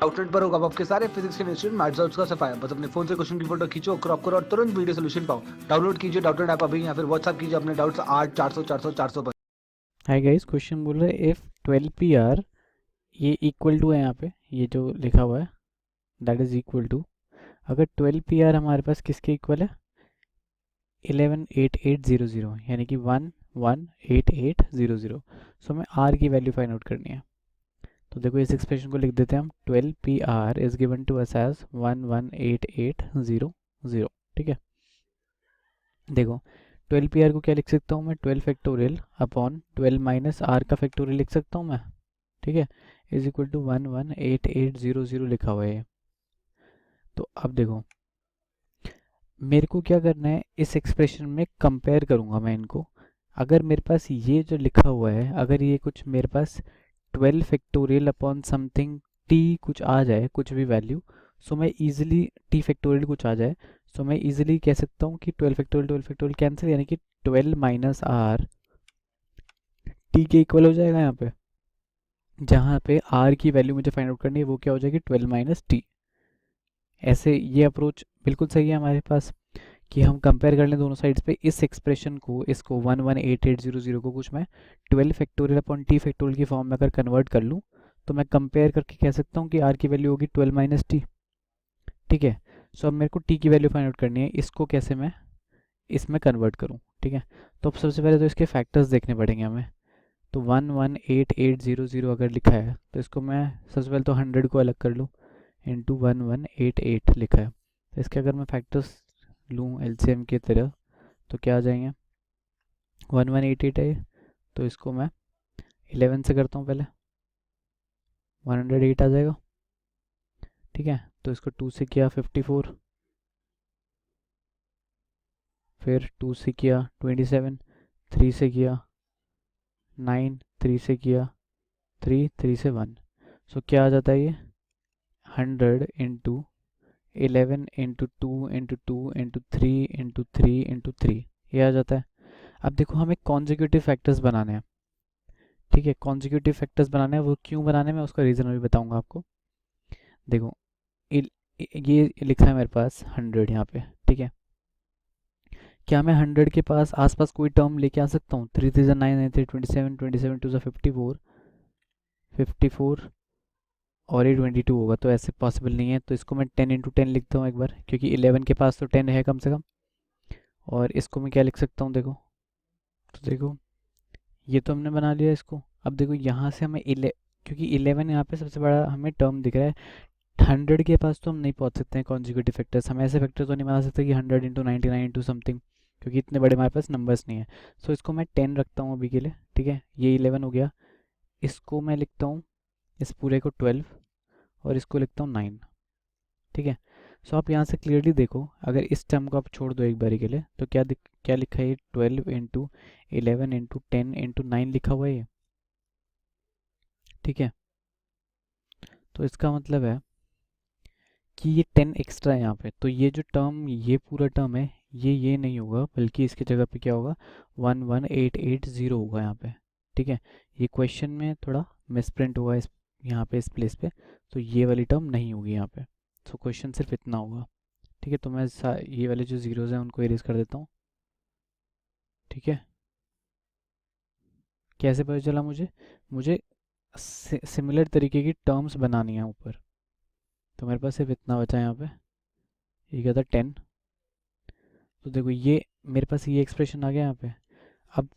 Outlet पर होगा आपके सारे फिजिक्स के इंस्टीट्यूट मैथ्स और उसका सफाया। बस अपने फोन से क्वेश्चन की फोटो खींचो, क्रॉप करो और तुरंत वीडियो सोल्यूशन पाओ। डाउनलोड कीजिए डाउटनेट ऐप अभी या फिर व्हाट्सएप कीजिए अपने डाउट्स 8 400 400 400 पर। हाय गाइस, क्वेश्चन बोल रहा है इफ 12 पी आर, ये इक्वल टू है यहाँ पे, ये जो लिखा हुआ है दैट इज इक्वल टू, अगर 12 पी आर हमारे पास किसके इक्वल है 118800, यानी कि 118800। सो हमें आर की वैल्यू फाइंड आउट करनी है। तो देखो इस एक्सप्रेशन को लिख देते हैं हम, 12 P R is given to us as 118800। ठीक है, देखो 12 पी आर को क्या लिख सकता हूँ मैं, 12 फैक्टोरियल अपॉन 12 माइनस आर का फैक्टोरियल लिख सकता हूँ मैं। ठीक है, इज इक्वल टू 118800 लिखा हुआ है। तो अब देखो मेरे को क्या करना है, इस एक्सप्रेशन में कंपेयर करूंगा मैं इनको। अगर मेरे पास ये जो लिखा हुआ है, अगर ये कुछ मेरे पास 12 फैक्टोरियल अपॉन समथिंग टी कुछ आ जाए, कुछ भी वैल्यू, सो मैं इजीली टी फैक्टोरियल कुछ आ जाए, सो मैं इजीली कह सकता हूँ कि 12 फैक्टोरियल कैंसिल, यानी कि 12 माइनस आर टी के इक्वल हो जाएगा। यहाँ पे जहाँ पे आर की वैल्यू मुझे फाइंड आउट करनी है वो क्या हो जाएगी 12 माइनस टी। ऐसे ये अप्रोच बिल्कुल सही है हमारे पास कि हम कंपेयर कर लें दोनों साइड्स पे इस एक्सप्रेशन को, इसको 118800 को कुछ मैं 12 फैक्टोरियल अपॉन टी फैक्टोरियल की फॉर्म में अगर कन्वर्ट कर लूँ, तो मैं कंपेयर करके कह सकता हूँ कि आर की वैल्यू होगी 12 माइनस टी। ठीक है, सो अब मेरे को टी की वैल्यू फाइंड आउट करनी है, इसको कैसे मैं इसमें कन्वर्ट करूँ। ठीक है, तो अब सबसे पहले तो इसके फैक्टर्स देखने पड़ेंगे हमें। तो 118800 अगर लिखा है तो इसको मैं सबसे पहले तो 100 को अलग कर लूँ, इंटू 1188 लिखा है, तो इसके अगर मैं फैक्टर्स लूँ एलसीएम की तरह तो क्या आ जाएंगे, 1188 है तो इसको मैं 11 से करता हूँ पहले, 108 आ जाएगा। ठीक है, तो इसको 2 से किया 54, फिर 2 से किया 27, 3 से किया 9, 3 से किया 3, 3 से 1, सो क्या आ जाता है ये 100 into 11 into 2 into 2 into 3 into 3 into 3, ये आ जाता है। अब देखो हमें कॉन्जिक्यूटिव फैक्टर्स बनाने हैं। ठीक है, कॉन्जिक्यूटिव फैक्टर्स बनाने हैं, वो क्यों बनाने में उसका रीज़न अभी बताऊंगा आपको। देखो ये लिखा है मेरे पास 100 यहाँ पे। ठीक है, क्या मैं 100 के पास आसपास कोई टर्म लेके आ सकता हूँ, 3 3 9 9 3 27, 27 2 54, 54 और ये 22 होगा, तो ऐसे पॉसिबल नहीं है। तो इसको मैं 10 इंटू 10 लिखता हूँ एक बार, क्योंकि 11 के पास तो 10 है कम से कम। और इसको मैं क्या लिख सकता हूँ, देखो तो देखो ये तो हमने बना लिया इसको। अब देखो यहाँ से हमें क्योंकि 11 यहाँ पे सबसे बड़ा हमें टर्म दिख रहा है, 100 के पास तो हम नहीं पहुँच सकते हैं कॉन्जिक्यूटिव फैक्टर्स, हम ऐसे फैक्टर तो नहीं बना सकते कि 100 इंटू 99 इंटू समथिंग, क्योंकि इतने बड़े हमारे पास नंबर्स नहीं है। सो इसको मैं 10 रखता हूँ अभी के लिए। ठीक है, ये 11 हो गया, इसको मैं लिखता हूँ इस पूरे को 12 और इसको लिखता हूँ 9। ठीक है, सो आप यहाँ से क्लियरली देखो, अगर इस टर्म को आप छोड़ दो एक बारी के लिए तो क्या लिखा है, 12 इंटू 11 इंटू 10 इंटू 9 लिखा हुआ है ये। ठीक है, तो इसका मतलब है कि ये 10 एक्स्ट्रा है यहाँ पे, तो ये जो टर्म, ये पूरा टर्म है, ये नहीं होगा, बल्कि इसकी जगह पे क्या होगा 11880 होगा यहाँ पे। ठीक है, ये क्वेश्चन में थोड़ा मिसप्रिंट हुआ इस यहाँ पे इस प्लेस पे, तो ये वाली टर्म नहीं होगी यहाँ पे। सो क्वेश्चन सिर्फ इतना होगा। ठीक है, तो मैं ये वाले जो जीरोज़ हैं उनको इरेज कर देता हूँ। ठीक है, कैसे पता चला मुझे, मुझे सिमिलर तरीके की टर्म्स बनानी है ऊपर, तो मेरे पास सिर्फ इतना बचा है यहाँ पे, ये क्या था 10। तो देखो ये मेरे पास ये एक्सप्रेशन आ गया यहाँ पे। अब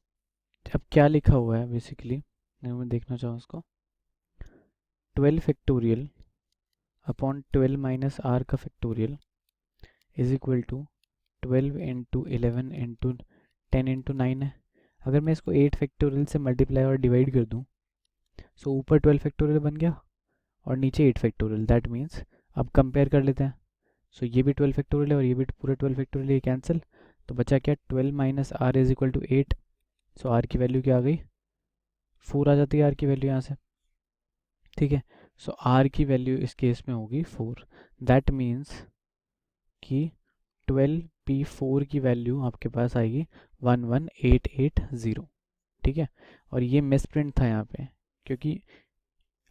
अब क्या लिखा हुआ है बेसिकली, मैं देखना चाहूँ उसको, 12 फैक्टोरियल अपॉन 12 माइनस आर का factorial is equal to 12 into 11 into 10 into 9 है। अगर मैं इसको 8 फैक्टोरियल से मल्टीप्लाई और डिवाइड कर दूँ, सो ऊपर 12 फैक्टोरियल बन गया और नीचे 8 फैक्टोरियल, दैट मीन्स अब कंपेयर कर लेते हैं। सो ये भी 12 फैक्टोरियल है और ये भी पूरा 12 फैक्टोरियल, ये कैंसिल, तो बचा क्या 12 minus R is equal to 8। So R की वैल्यू क्या आ गई, 4 आ जाती है आर की वैल्यू यहाँ से। ठीक है, सो आर की वैल्यू इस केस में होगी 4, दैट मीन्स कि 12p4 की वैल्यू आपके पास आएगी 11880। ठीक है, और ये मिस प्रिंट था यहाँ पे, क्योंकि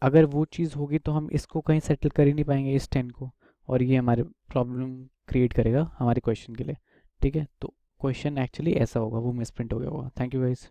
अगर वो चीज़ होगी तो हम इसको कहीं सेटल कर ही नहीं पाएंगे इस 10 को, और ये हमारे प्रॉब्लम क्रिएट करेगा हमारे क्वेश्चन के लिए। ठीक है, तो क्वेश्चन एक्चुअली ऐसा होगा, वो मिसप्रिंट हो गया होगा। Thank you guys.